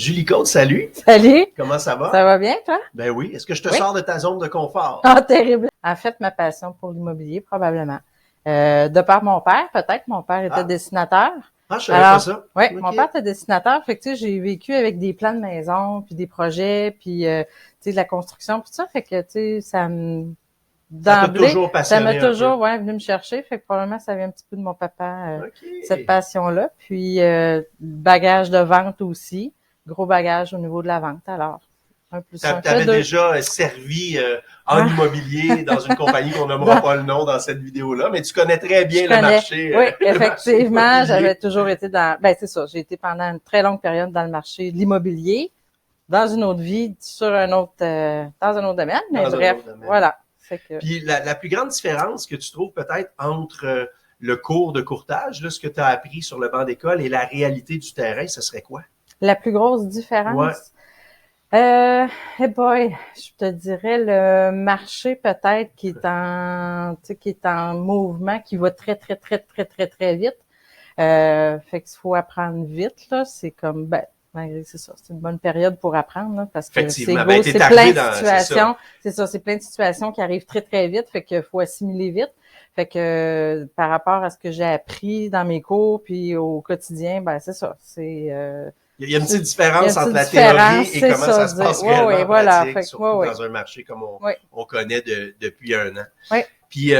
Julie Côte, salut! Salut! Comment ça va? Ça va bien, toi? Ben oui. Est-ce que je te Oui. sors de ta zone de confort? Ah, terrible! En fait, ma passion pour l'immobilier, probablement. De par mon père, peut-être. Mon père était Ah. dessinateur. Je savais pas ça. Oui, Ok. mon père était dessinateur. Fait que, tu sais, j'ai vécu avec des plans de maison, puis des projets, puis, tu sais, de la construction, puis tout ça. Fait que, tu sais, Ça t'a d'emblée, toujours ça passionné m'a un peu. toujours, venu me chercher. Fait que probablement, ça vient un petit peu de mon papa, OK. cette passion-là. Puis, bagage de vente aussi. Gros bagage au niveau de la vente. Alors, un plus un fait T'avais deux. déjà servi en immobilier dans une compagnie qu'on nommera pas le nom dans cette vidéo-là, mais tu connais très bien le marché. Oui, le marché effectivement, immobilier. j'avais toujours été c'est ça, j'ai été pendant une très longue période dans le marché de l'immobilier, dans une autre vie, dans un autre domaine, mais Dans un bref, autre domaine. voilà. C'est que... Puis la plus grande différence que tu trouves peut-être entre le cours de courtage, là, ce que tu as appris sur le banc d'école et la réalité du terrain, ce serait quoi? La plus grosse Ouais. différence? Boy, je te dirais le marché peut-être qui est en mouvement, qui va très, très, très, très, très, très vite. Fait qu'il faut apprendre vite, là. C'est comme, malgré c'est ça, c'est une bonne période pour apprendre, là, parce que c'est Effectivement. gros, T'es c'est arrivé plein de dans, situations. C'est ça, c'est plein de situations qui arrivent très, très vite. Fait qu'il faut assimiler vite. Fait que, par rapport à ce que j'ai appris dans mes cours puis au quotidien, c'est ça. Il y a une petite Il y a différence une entre la petite différence, théorie et c'est comment ça, ça se passe ouais, réellement ouais, en voilà. pratique, Fait que, surtout ouais. dans un marché comme Ouais. on connaît depuis un an. Ouais. Puis,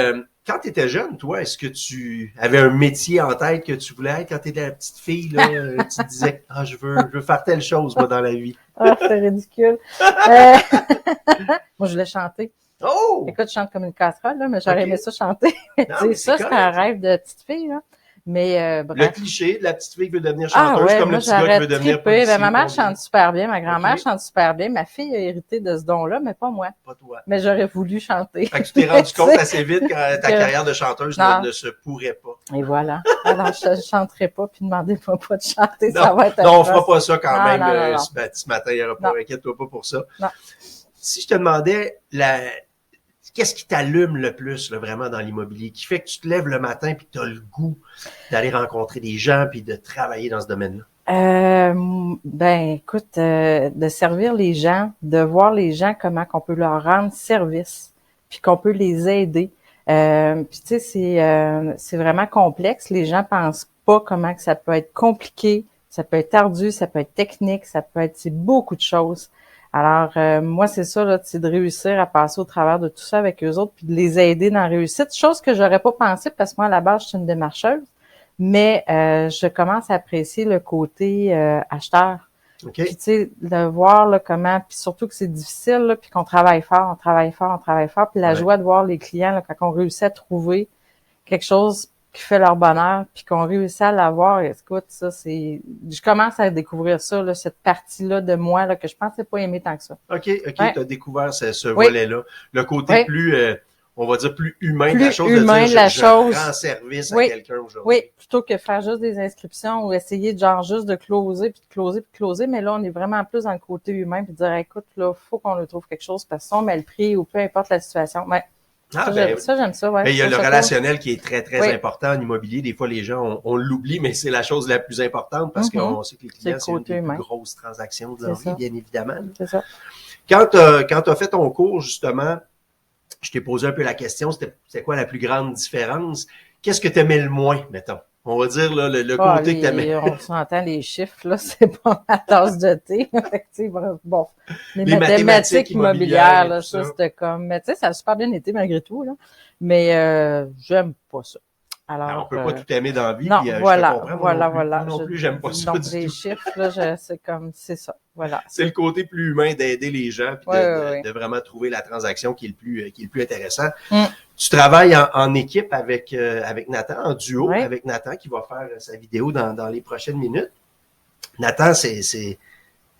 quand tu étais jeune, toi, est-ce que tu avais un métier en tête que tu voulais être quand tu étais la petite fille, là? Tu te disais, je veux faire telle chose, moi, dans la vie. Ah, c'est ridicule. Moi, je voulais chanter. Oh! Écoute, je chante comme une casserole, là, mais j'aurais Ok. aimé ça chanter. Non, mais c'est C'était un correct. rêve de petite fille, là. Mais, Le bref. cliché de la petite fille qui veut devenir Ah chanteuse, ouais, comme moi, le petit gars qui j'aurais veut devenir trippé. policier. Ma mère plombier. chante super bien, ma grand-mère Ok. chante super bien, ma fille a hérité de ce don-là, mais pas moi. Pas toi. Mais j'aurais voulu chanter. Fait que tu t'es rendu compte Tu sais, assez vite que ta carrière de chanteuse Non. ne se pourrait pas. Et voilà. Alors, je chanterai pas, puis demandez-moi pas de chanter, ça Non, va être non, on atroce. fera pas ça quand Non, même non. ce matin. Il y aura pas, Non. inquiète-toi pas pour ça. Non. Si je te demandais qu'est-ce qui t'allume le plus là, vraiment dans l'immobilier, qui fait que tu te lèves le matin puis que tu as le goût d'aller rencontrer des gens puis de travailler dans ce domaine-là? Écoute, de servir les gens, de voir les gens comment qu'on peut leur rendre service, puis qu'on peut les aider. Puis tu sais, c'est vraiment complexe. Les gens pensent pas comment que ça peut être compliqué, ça peut être ardu, ça peut être technique, c'est beaucoup de choses. Alors moi c'est ça là, c'est de réussir à passer au travers de tout ça avec eux autres, puis de les aider dans la réussite. Chose que j'aurais pas pensé parce que moi à la base je suis une démarcheuse. Mais je commence à apprécier le côté acheteur. OK. Puis tu sais, de voir là, comment, puis surtout que c'est difficile, là, puis qu'on travaille fort, puis la joie de voir les clients là, quand on réussit à trouver quelque chose qui fait leur bonheur, puis qu'on réussit à l'avoir. Écoute, ça c'est, je commence à découvrir ça, là, cette partie-là de moi là que je pensais pas aimer tant que ça. OK, Ouais. tu as découvert ce Oui. volet-là. Le côté Oui. plus, on va dire, plus humain de Plus la chose, humain de de dire la je chose. rends service Oui. à quelqu'un aujourd'hui. Oui, plutôt que faire juste des inscriptions ou essayer juste de closer, puis de closer, puis de closer. Mais là, on est vraiment plus dans le côté humain, puis de dire, écoute, là, faut qu'on le trouve quelque chose, parce qu'on met le prix ou peu importe la situation. Ouais. Ça, j'aime ça, ouais. Mais il y a le Ça, relationnel qui est très, très Oui. important en immobilier. Des fois, les gens, on l'oublie, mais c'est la chose la plus importante parce qu'on sait que les clients, c'est une des humain. plus grosses transactions de leur C'est vie, ça. bien évidemment. C'est ça. Quand t'as fait ton cours, justement, je t'ai posé un peu la question, c'était quoi la plus grande différence? Qu'est-ce que t'aimais le moins, mettons? On va dire là, le côté que t'aimais. On s'entend les chiffres, là, c'est pas ma tasse de thé. Bon, les mathématiques immobilières, là, ça, c'était comme... Mais tu sais, ça a super bien été malgré tout, là. Mais j'aime pas ça. Alors, on peut pas tout aimer dans la vie, non, puis voilà, je te comprends. voilà. Moi non plus, j'aime pas ça donc, du les tout. chiffres, là, c'est ça, voilà. C'est le côté plus humain d'aider les gens, puis Ouais. de vraiment trouver la transaction qui est le plus intéressant. Mm. Tu travailles en équipe avec Nathan, en duo Ouais. avec Nathan, qui va faire sa vidéo dans les prochaines minutes. Nathan,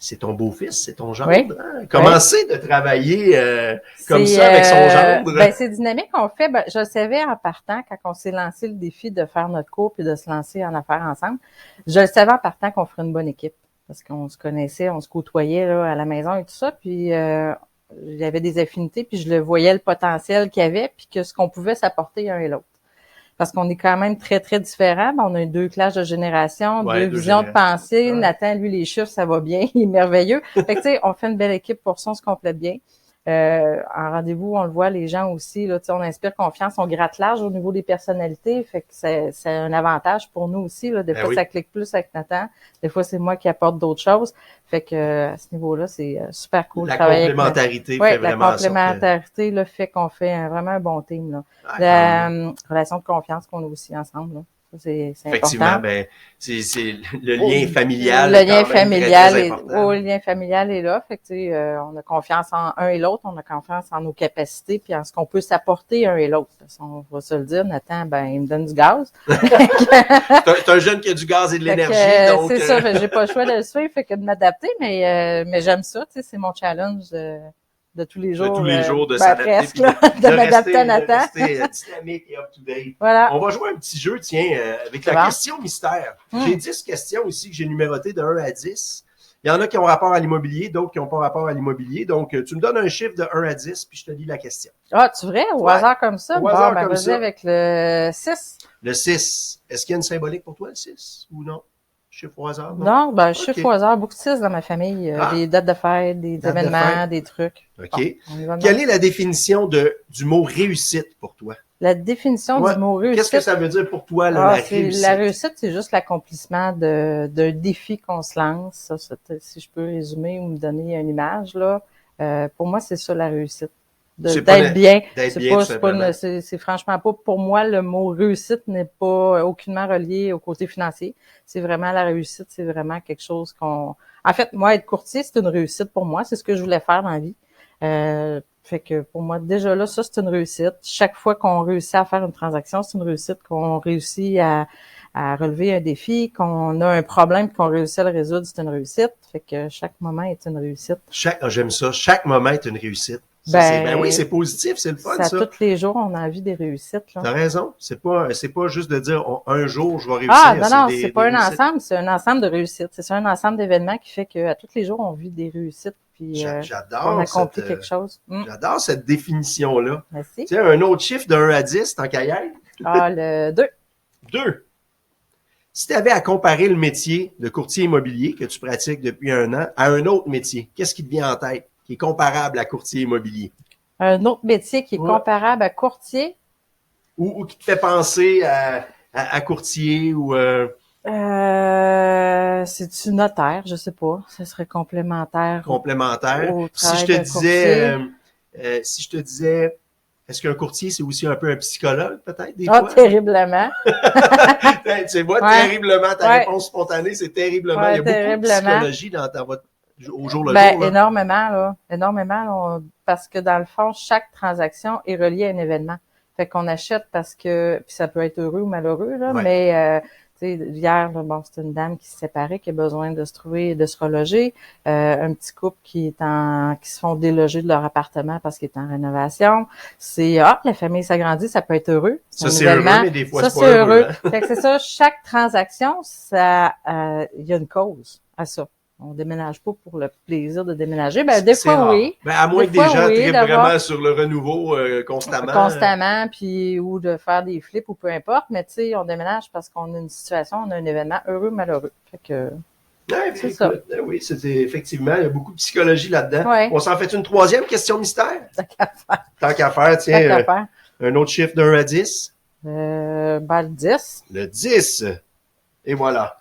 c'est ton beau-fils, c'est ton gendre. Oui. Hein? Comment c'est de travailler comme ça avec son gendre? C'est dynamique. On fait, je le savais en partant, quand on s'est lancé le défi de faire notre cours puis de se lancer en affaires ensemble, je le savais en partant qu'on ferait une bonne équipe. Parce qu'on se connaissait, on se côtoyait là, à la maison et tout ça. Puis il y avait des affinités, puis je le voyais le potentiel qu'il y avait, puis que ce qu'on pouvait s'apporter un et l'autre. parce qu'on est quand même très, très différents. On a deux classes de génération, Ouais, deux visions de pensée. Ouais. Nathan, lui, les chiffres, ça va bien. Il est merveilleux. Fait que, tu sais, on fait une belle équipe pour ça, on se complète bien. En rendez-vous, on le voit, les gens aussi, là, on inspire confiance, on gratte large au niveau des personnalités, fait que c'est un avantage pour nous aussi, là. Des fois, ça clique plus avec Nathan, des fois, c'est moi qui apporte d'autres choses, fait que à ce niveau-là, c'est super cool de travailler avec complémentarité fait vraiment la complémentarité, là, fait qu'on fait vraiment un bon team, là. La relation de confiance qu'on a aussi ensemble, là. C'est effectivement, important. Ben, c'est le lien familial. Le lien familial le lien familial est là. Fait que, tu sais, on a confiance en un et l'autre, on a confiance en nos capacités puis en ce qu'on peut s'apporter un et l'autre. On va se le dire, Nathan, ben, il me donne du gaz. T'es un jeune qui a du gaz et de l'énergie, donc. C'est ça, j'ai pas le choix de le suivre, fait que de m'adapter, mais j'aime ça, tu sais, c'est mon challenge de tous les jours. De tous les jours, de s'adapter. Presque, là, de m'adapter à Nathan. De rester dynamique et up-to-date. Voilà. On va jouer un petit jeu, tiens, avec la question mystère. J'ai 10 questions ici que j'ai numérotées de 1 à 10. Il y en a qui ont rapport à l'immobilier, d'autres qui n'ont pas rapport à l'immobilier. Donc, tu me donnes un chiffre de 1 à 10, puis je te lis la question. Ah, tu vrai? Au hasard comme ça? Au hasard comme vas-y ça. avec le 6. Le 6. Est-ce qu'il y a une symbolique pour toi, le 6, ou non? Chiffre au hasard? Non, ben, chiffre au hasard. Beaucoup de 6 dans ma famille. Des dates de fête, des événements, des trucs. OK. Bon, quelle est la définition du mot réussite pour toi? La définition du mot réussite. Qu'est-ce que ça veut dire pour toi, la réussite? La réussite, c'est juste l'accomplissement d'un défi qu'on se lance. Ça, si je peux résumer ou me donner une image, là. Pour moi, c'est ça, la réussite. D'être bien. C'est franchement pas, pour moi, le mot réussite n'est pas aucunement relié au côté financier. C'est vraiment la réussite, c'est vraiment quelque chose en fait, moi, être courtier, c'est une réussite pour moi. C'est ce que je voulais faire dans la vie. Fait que pour moi, déjà là, ça, c'est une réussite. Chaque fois qu'on réussit à faire une transaction, c'est une réussite. Qu'on réussit à relever un défi, qu'on a un problème et qu'on réussit à le résoudre, c'est une réussite. Fait que chaque moment est une réussite. J'aime ça. Chaque moment est une réussite. Oui, c'est positif, c'est le fun, ça. Tous les jours, on a envie des réussites. T'as raison. C'est pas juste de dire un jour, je vais réussir. Ah, non, c'est pas un ensemble, c'est un ensemble de réussites. C'est un ensemble d'événements qui fait qu'à tous les jours, on vit des réussites. Puis, on accomplit quelque chose. J'adore cette définition-là. Merci. Tu sais, un autre chiffre de 1 à 10, tant qu'à y être. Ah, le 2. 2. Si tu avais à comparer le métier de courtier immobilier que tu pratiques depuis 1 an à un autre métier, qu'est-ce qui te vient en tête qui est comparable à courtier immobilier? Un autre métier qui est comparable à courtier? Ou qui te fait penser à courtier ou... C'est-tu notaire? Je sais pas. Ça serait complémentaire. Complémentaire. Si je te disais, est-ce qu'un courtier, c'est aussi un peu un psychologue, peut-être, des fois? Terriblement. Tu vois, terriblement, ta réponse spontanée, c'est terriblement. Il y a beaucoup de psychologie dans votre au jour le jour. Énormément, là. Énormément, parce que dans le fond, chaque transaction est reliée à un événement. Fait qu'on achète parce que, puis ça peut être heureux ou malheureux, là, mais hier, là, bon, c'est une dame qui s'est séparée, qui a besoin de se trouver, de se reloger. Un petit couple qui se font déloger de leur appartement parce qu'il est en rénovation. C'est, la famille s'agrandit, ça peut être heureux. Ça, c'est heureux, mais des fois, c'est pas heureux. Fait que c'est ça, chaque transaction, ça, il y a une cause à ça. On déménage pas pour le plaisir de déménager. Des fois, rare. oui. À moins que des gens trippent vraiment sur le renouveau constamment. Constamment, puis ou de faire des flips ou peu importe. Mais tu sais, on déménage parce qu'on a une situation, on a un événement heureux ou malheureux. Fait que c'est ça. Oui, c'était effectivement, il y a beaucoup de psychologie là-dedans. Ouais. On s'en fait une troisième question mystère? Tant qu'à faire, tiens. Un autre chiffre de 1 à 10? Le 10. Le 10. Et voilà.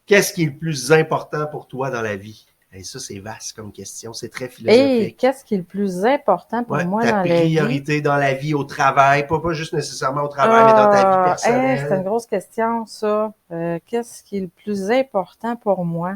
Qu'est-ce qui est le plus important pour toi dans la vie? Et ça, c'est vaste comme question. C'est très philosophique. Et qu'est-ce qui est le plus important pour moi dans la vie? Ta priorité dans la vie, au travail. Pas juste nécessairement au travail, mais dans ta vie personnelle. C'est une grosse question, ça. Qu'est-ce qui est le plus important pour moi?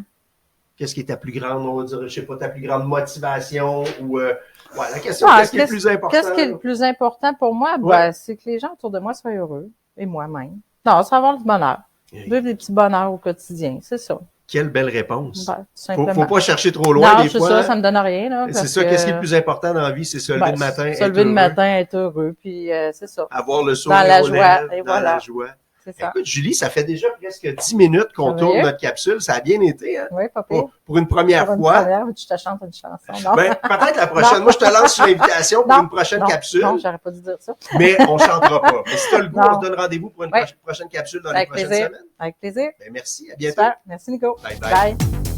Qu'est-ce qui est ta plus grande, on va dire, je sais pas, ta plus grande motivation ou... la question, qu'est-ce qui est le plus important? Qu'est-ce qui est le plus important pour moi? C'est que les gens autour de moi soient heureux. Et moi-même. Non, c'est avoir du bonheur. Vivre des petits bonheurs au quotidien, c'est ça. Quelle belle réponse. Faut pas chercher trop loin des fois. Non, c'est ça, ça me donne rien. Là, c'est ça, qu'est-ce qui est le plus important dans la vie? C'est se lever le matin, se lever le matin, être heureux, puis c'est ça. Avoir le sourire dans la aux joie, lèvres, et voilà. la joie. c'est ça. Écoute, Julie, ça fait déjà presque 10 minutes qu'on tourne Sérieux? notre capsule. Ça a bien été, hein? Oui, pas pire. Pour une première Pour une fois. première, tu te chantes une chanson. Non, Ben, peut-être la prochaine. Non. Moi, je te lance sur l'invitation pour Non, une prochaine non, capsule. non, j'aurais pas dû dire ça. Mais on chantera pas. Mais si tu as le goût, Non. on se donne rendez-vous pour une Ouais. prochaine capsule dans les Avec prochaines plaisir. semaines. Avec plaisir. Ben, merci. À bientôt. Super. Merci, Nico. Bye bye. Bye.